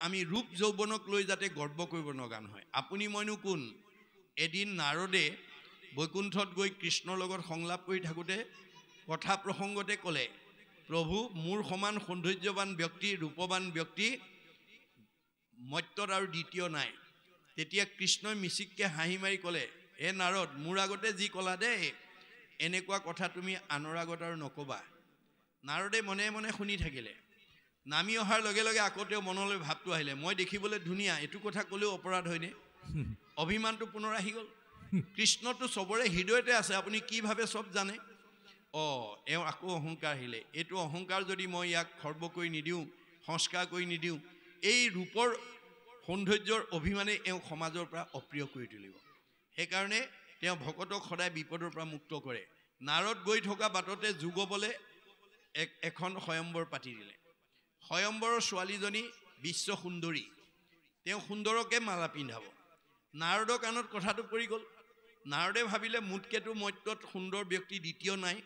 আমি ৰূপ যৌৱনক লৈ যাতে গৰ্ব কৰিব নগান হয় আপুনি মইনো কোন এদিন নাৰদে বৈকুণ্ঠত গৈ কৃষ্ণৰ লগত সংলাপ কৰি থাকোঁতে কথা প্ৰসংগতে ক'লে প্ৰভু মোৰ সমান সৌন্দৰ্যৱান ব্যক্তি ৰূপৱান ব্যক্তি মৰ্ত্যত আৰু দ্বিতীয় নাই তেতিয়া কৃষ্ণই মিচিককে হাঁহি মাৰি ক'লে হে নাৰদ মোৰ আগতে যি ক'লা দেই এনেকুৱা কথা তুমি আনৰ আগত আৰু নক'বা নাৰদে মনে মনে শুনি থাকিলে নামি অহাৰ লগে লগে আকৌ তেওঁ মনলৈ ভাৱটো আহিলে মই দেখিবলৈ ধুনীয়া এইটো কথা ক'লেও অপৰাধ হয়নে অভিমানটো পুনৰ আহি গ'ল কৃষ্ণটো চবৰে হৃদয়তে আছে আপুনি কি ভাবে সব জানে এওঁ আকৌ অহংকাৰ আহিলে এইটো অহংকাৰ যদি মই ইয়াক খৰ্ব কৰি নিদিওঁ সংস্কাৰ কৰি নিদিওঁ এই ৰূপৰ সৌন্দৰ্যৰ অভিমানে এওঁ সমাজৰ পৰা অপ্ৰিয় কৰি তুলিব সেইকাৰণে তেওঁ ভকতক সদায় বিপদৰ পৰা মুক্ত কৰে নাৰদ গৈ থকা বাটতে যুগবলে এখন স্বয়ম্বৰ পাতি দিলে স্বয়ম্বৰৰ ছোৱালীজনী বিশ্ব সুন্দৰী তেওঁ সুন্দৰকে মালা পিন্ধাব নাৰদৰ কাণত কথাটো পৰি গ'ল নাৰদে ভাবিলে মোতকেতো মৰ্ত্যত সুন্দৰ ব্যক্তি দ্বিতীয় নাই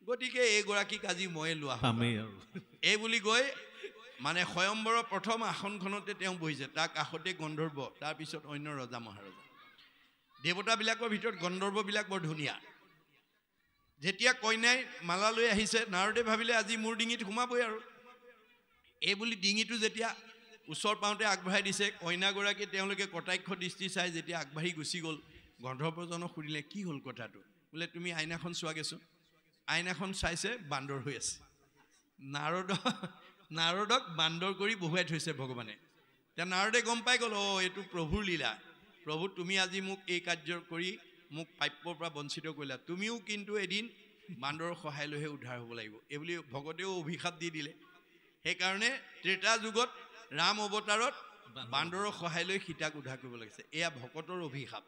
গতিকে এইগৰাকীক আজি ময়ে লোৱা এই বুলি গৈ মানে স্বয়ম্বৰৰ প্ৰথম আসনখনতে তেওঁ বহিছে তাৰ কাষতে গন্ধৰ্ব তাৰপিছত অন্য ৰজা মহাৰজা দেৱতাবিলাকৰ ভিতৰত গন্ধৰ্ববিলাক বৰ ধুনীয়া যেতিয়া কইনাই মালা লৈ আহিছে নাৰদে ভাবিলে আজি মোৰ ডিঙিত সোমাবই আৰু এই বুলি ডিঙিটো যেতিয়া ওচৰ পাওঁতে আগবঢ়াই দিছে কইনাগৰাকী তেওঁলোকে কটাক্ষ দৃষ্টি চাই যেতিয়া আগবাঢ়ি গুচি গ'ল গন্ধৰ্বজনক সুধিলে কি হ'ল কথাটো বোলে তুমি আইনাখন চোৱাগেচোন আইনাখন চাইছে বান্দৰ হৈ আছে নাৰদক বান্দৰ কৰি বহুৱাই থৈছে ভগৱানে এতিয়া নাৰদে গম পাই গ'ল এইটো প্ৰভুৰ লীলা প্ৰভু তুমি আজি মোক এই কাৰ্য কৰি মোক প্ৰাপ্যৰ পৰা বঞ্চিত কৰিলা তুমিও কিন্তু এদিন বান্দৰৰ সহায় লৈহে উদ্ধাৰ হ'ব লাগিব এইবুলি ভগতেও অভিশাপ দি দিলে সেইকাৰণে ত্ৰেতা যুগত ৰাম অৱতাৰত বান্দৰৰ সহায় লৈ সীতাক উদ্ধাৰ কৰিব লাগিছে এয়া ভকতৰ অভিশাপ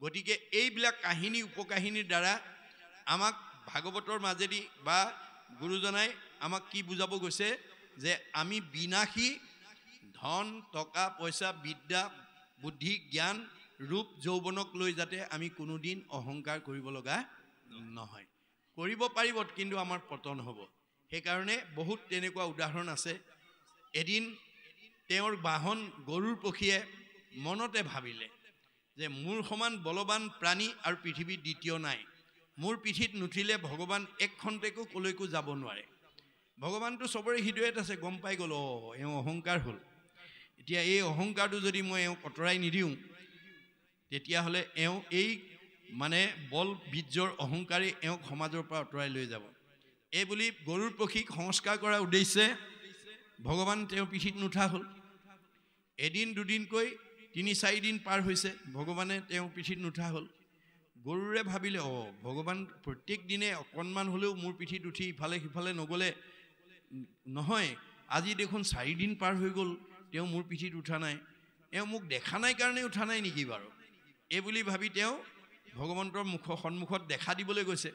গতিকে এইবিলাক কাহিনী উপকাহিনীৰ দ্বাৰা আমাক ভাগৱতৰ মাজেদি বা গুৰুজনাই আমাক কি বুজাব গৈছে যে আমি বিনাশী ধন টকা পইচা বিদ্যা বুদ্ধি জ্ঞান ৰূপ যৌৱনক লৈ যাতে আমি কোনোদিন অহংকাৰ কৰিব লগা নহয় কৰিব পাৰিব কিন্তু আমাৰ পতন হ'ব সেইকাৰণে বহুত তেনেকুৱা উদাহৰণ আছে এদিন তেওঁৰ বাহন গৰুৰ পক্ষীয়ে মনতে ভাবিলে যে মোৰ সমান বলৱান প্ৰাণী আৰু পৃথিৱীত দ্বিতীয় নাই মোৰ পিঠিত নুঠিলে ভগৱান এক খন্তেকো কলৈকো যাব নোৱাৰে ভগৱানটো চবৰে হৃদয়ত আছে গম পাই গ'ল এওঁ অহংকাৰ হ'ল এতিয়া এই অহংকাৰটো যদি মই এওঁক আঁতৰাই নিদিওঁ তেতিয়াহ'লে এওঁ এই মানে বল বীৰ্যৰ অহংকাৰে এওঁক সমাজৰ পৰা আঁতৰাই লৈ যাব এই বুলি গৰুৰ পক্ষীক সংস্কাৰ কৰাৰ উদ্দেশ্যে ভগৱান তেওঁৰ পিঠিত নুঠা হ'ল এদিন দুদিনকৈ ৩-৪ দিন পাৰ হৈছে ভগৱানে তেওঁৰ পিঠিত নুঠা হ'ল গৰুৰে ভাবিলে ভগৱান প্ৰত্যেক দিনে অকণমান হ'লেও মোৰ পিঠিত উঠি ইফালে সিফালে নগ'লে নহয় আজি দেখোন 4 দিন পাৰ হৈ গ'ল তেওঁ মোৰ পিঠিত উঠা নাই এওঁ মোক দেখা নাই কাৰণে উঠা নাই নেকি বাৰু এই বুলি ভাবি তেওঁ ভগৱন্তৰ সন্মুখত দেখা দিবলৈ গৈছে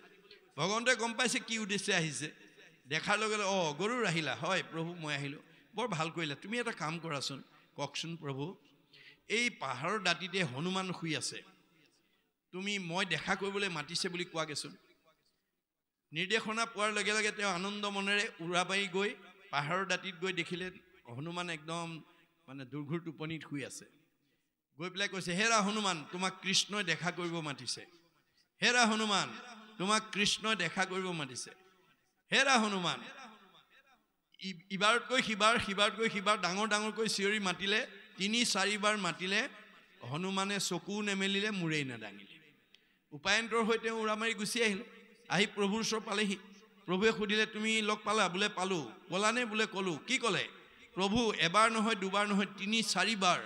ভগৱন্তই গম পাইছে কি উদ্দেশ্যে আহিছে দেখাৰ লগে লগে গৰুৰ আহিলা হয় প্ৰভু মই আহিলোঁ বৰ ভাল কৰিলা তুমি এটা কাম কৰাচোন কওকচোন প্ৰভু এই পাহাৰৰ দাঁতিতে হনুমান শুই আছে তুমি মই দেখা কৰিবলৈ মাতিছে বুলি কোৱাগেচোন নিৰ্দেশনা পোৱাৰ লগে লগে তেওঁ আনন্দ মনেৰে উৰা মাৰি গৈ পাহাৰৰ দাঁতিত গৈ দেখিলে হনুমান একদম মানে দুৰ্ঘৰ টোপনিত শুই আছে গৈ পেলাই কৈছে হেৰা হনুমান তোমাক কৃষ্ণই দেখা কৰিব মাতিছে হেৰা হনুমান তোমাক কৃষ্ণই দেখা কৰিব মাতিছে হেৰা হনুমান ইবাৰতকৈ সিবাৰ ডাঙৰ ডাঙৰকৈ চিঞৰি মাতিলে ৩-৪ বাৰ মাতিলে হনুমানে চকু নেমেলিলে মূৰেই নাদাঙিলে উপায়ন্তৰ হৈ তেওঁ উৰা মাৰি গুচি আহিলে আহি প্ৰভুৰ ওচৰ পালেহি প্ৰভুৱে সুধিলে তুমি লগ পালা বোলে পালোঁ ক'লানে বোলে ক'লোঁ কি ক'লে প্ৰভু এবাৰ নহয় দুবাৰ নহয় ৩-৪ বাৰ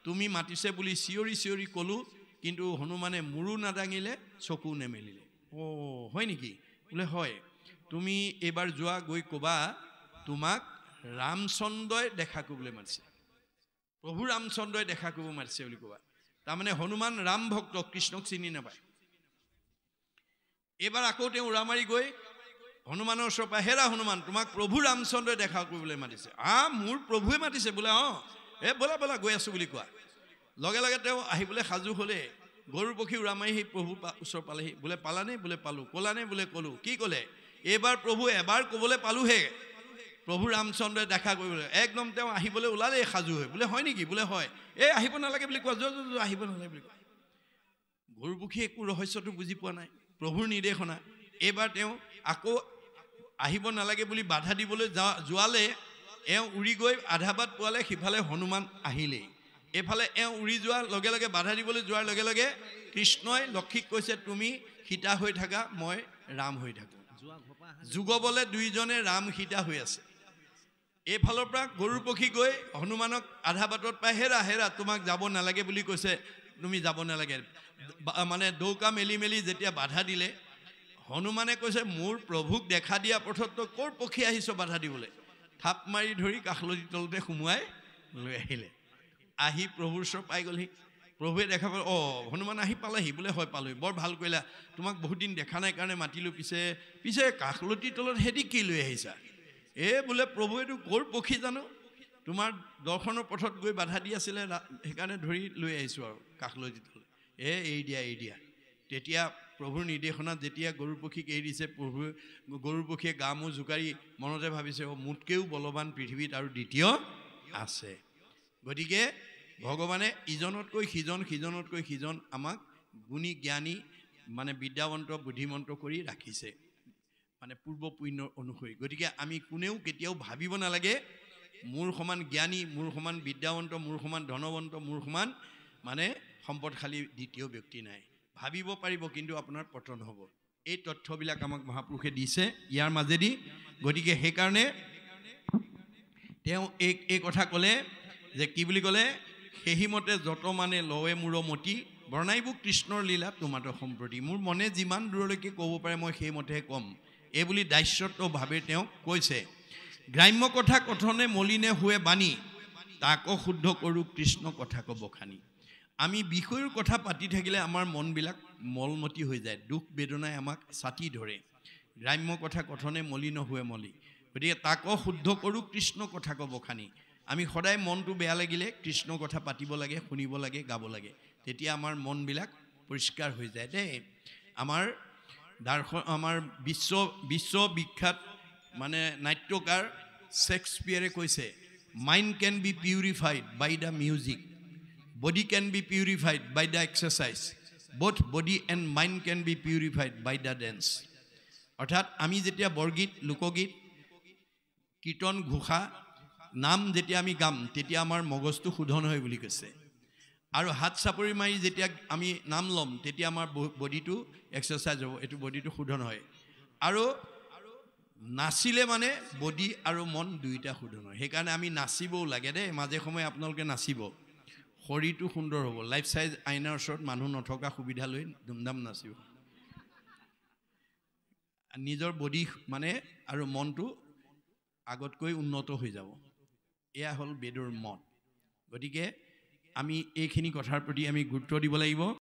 তুমি মাতিছে বুলি চিঞৰি ক'লোঁ কিন্তু হনুমানে মূৰো নাদাঙিলে চকু নেমেলিলে হয় নেকি বোলে হয় তুমি এইবাৰ যোৱা গৈ ক'বা তোমাক ৰামচন্দ্ৰই দেখা কৰিবলৈ মাতিছে প্ৰভু ৰামচন্দ্ৰই দেখা কৰিব মাতিছে বুলি ক'বা তাৰমানে হনুমান ৰাম ভক্ত কৃষ্ণক চিনি নাপায় এইবাৰ আকৌ তেওঁ উৰা মাৰি গৈ হনুমানৰ ওচৰৰ পৰা হেৰা হনুমান তোমাক প্ৰভু ৰামচন্দ্ৰই দেখা কৰিবলৈ মাতিছে মোৰ প্ৰভুৱে মাতিছে বোলে বলা গৈ আছোঁ বুলি কোৱা লগে লগে তেওঁ আহিবলৈ সাজু হ'লে গৰুৰ পক্ষী উৰা মাৰি সেই প্ৰভু ওচৰ পালেহি বোলে পালানে বোলে পালোঁ ক'লানে বোলে ক'লোঁ কি ক'লে এইবাৰ প্ৰভু এবাৰ ক'বলৈ পালোঁহে প্ৰভু ৰামচন্দ্ৰই দেখা কৰিবলৈ একদম তেওঁ আহিবলৈ ওলালে সাজু হৈ বোলে হয় নেকি বোলে হয় এই আহিব নালাগে বুলি কোৱা যোৱা আহিব নালাগে বুলি কয় গৰুপক্ষী একো ৰহস্যটো বুজি পোৱা নাই প্ৰভুৰ নিৰ্দেশনা এইবাৰ তেওঁ আকৌ আহিব নালাগে বুলি বাধা দিবলৈ যোৱালে এওঁ উৰি গৈ আধা বাট পোৱালে সিফালে হনুমান আহিলেই এইফালে এওঁ উৰি যোৱাৰ লগে লগে বাধা দিবলৈ যোৱাৰ লগে লগে কৃষ্ণই লক্ষীক কৈছে তুমি সীতা হৈ থাকা মই ৰাম হৈ থাকোঁ যুগবলে দুইজনে ৰাম সীতা হৈ আছে এইফালৰ পৰা গৰুৰ পক্ষী গৈ হনুমানক আধা বাটত পাই হেৰা হেৰা তোমাক যাব নালাগে বুলি কৈছে তুমি যাব নালাগে মানে দৌকা মেলি মেলি যেতিয়া বাধা দিলে হনুমানে কৈছে মোৰ প্ৰভুক দেখা দিয়া পথত ক'ৰ পক্ষী আহিছ বাধা দিবলৈ থাপ মাৰি ধৰি কাষলতি তলতে সোমোৱাই লৈ আহিলে আহি প্ৰভুৰ ওচৰ পাই গ'লহি প্ৰভুৱে দেখা পালে হনুমান আহি পালেহি বোলে হয় পালোহি বৰ ভাল কৰিলা তোমাক বহুত দিন দেখা নাই কাৰণে মাতিলোঁ পিছে কাষলতি তলত হেৰি কি লৈ আহিছা বোলে প্ৰভু এইটো ক'ৰ পক্ষী জানো তোমাৰ দৰ্শনৰ পথত গৈ বাধা দি আছিলে সেইকাৰণে ধৰি লৈ আহিছোঁ আৰু কাষলতি তলত এৰি দিয়া তেতিয়া প্ৰভুৰ নিৰ্দেশনাত যেতিয়া গৰুৰ পক্ষীক এৰি দিছে প্ৰভুৱে গৰুৰ পক্ষীয়ে গা মূৰ জোকাৰি মনতে ভাবিছে মোতকৈও বলৱান পৃথিৱীত আৰু দ্বিতীয় আছে গতিকে ভগৱানে ইজনতকৈ সিজনতকৈ সিজন আমাক গুণী জ্ঞানী মানে বিদ্যাৱন্ত বুদ্ধিমন্ত কৰি ৰাখিছে মানে পূৰ্ব পুণ্যৰ অনুসৰি গতিকে আমি কোনেও কেতিয়াও ভাবিব নালাগে মোৰ সমান জ্ঞানী মোৰ সমান বিদ্যাৱন্ত মোৰ সমান ধনৱন্ত মোৰ সমান মানে সম্পদশালী দ্বিতীয় ব্যক্তি নাই ভাবিব পাৰিব কিন্তু আপোনাৰ পতন হ'ব এই তথ্যবিলাক আমাক মহাপুৰুষে দিছে ইয়াৰ মাজেদি গতিকে সেইকাৰণে তেওঁ এই কথা ক'লে যে কি বুলি ক'লে সেইমতে যত মানে লৱে মূৰ মতি বৰ্ণাইবোৰ কৃষ্ণৰ লীলা তোমাতো সম্প্ৰতি মোৰ মনে যিমান দূৰলৈকে ক'ব পাৰে মই সেইমতেহে ক'ম এই বুলি দাস্যত্বভাৱে তেওঁ কৈছে গ্ৰাম্য কথা কথনে মলিনে হোৱে বাণী তাকো শুদ্ধ কৰোঁ কৃষ্ণ কথা ক'ব খানি আমি বিষয়ৰ কথা পাতি থাকিলে আমাৰ মনবিলাক মলমতি হৈ যায় দুখ বেদনাই আমাক ছাতি ধৰে গ্ৰাম্য কথা কথনে মলিন হোৱে মলি গতিকে তাকো শুদ্ধ কৰোঁ কৃষ্ণ কথা ক'ব খানি আমি সদায় মনটো বেয়া লাগিলে কৃষ্ণ কথা পাতিব লাগে শুনিব লাগে গাব লাগে তেতিয়া আমাৰ মনবিলাক পৰিষ্কাৰ হৈ যায় দেই আমাৰ বিশ্ববিখ্যাত মানে নাট্যকাৰ শেক্সপিয়াৰে কৈছে mind can be purified by the music body can be purified by the exercise both body and mind can be purified by the dance অর্থাৎ আমি যেতিয়া বৰগীত লোকগীত কীৰ্তন ঘোষা নাম যেতিয়া আমি গাম তেতিয়া আমাৰ মগজটো শুদ্ধন হয় বুলি কৈছে আৰু হাত চাপৰি মাৰি যেতিয়া আমি নাম ল'ম তেতিয়া আমাৰ বডিটো এক্সাৰসাইজ হ'ব এটো বডিটো শুদ্ধন হয় আৰু নাচিলে মানে বডি আৰু মন দুইটা শুদ্ধন হয় সেইকাৰণে আমি নাচিবও লাগে দেই মাজে সময়ে আপোনালোকে নাচিব শৰীৰটো সুন্দৰ হ'ব লাইফ সাইজ আইনাৰ ওচৰত মানুহ নথকা সুবিধা লৈ ধুমধাম নাচিব নিজৰ বডি মানে আৰু মনটো আগতকৈ উন্নত হৈ যাব এয়া হ'ল বেদৰ মত গতিকে আমি এইখিনি কথাৰ প্ৰতি আমি গুৰুত্ব দিব লাগিব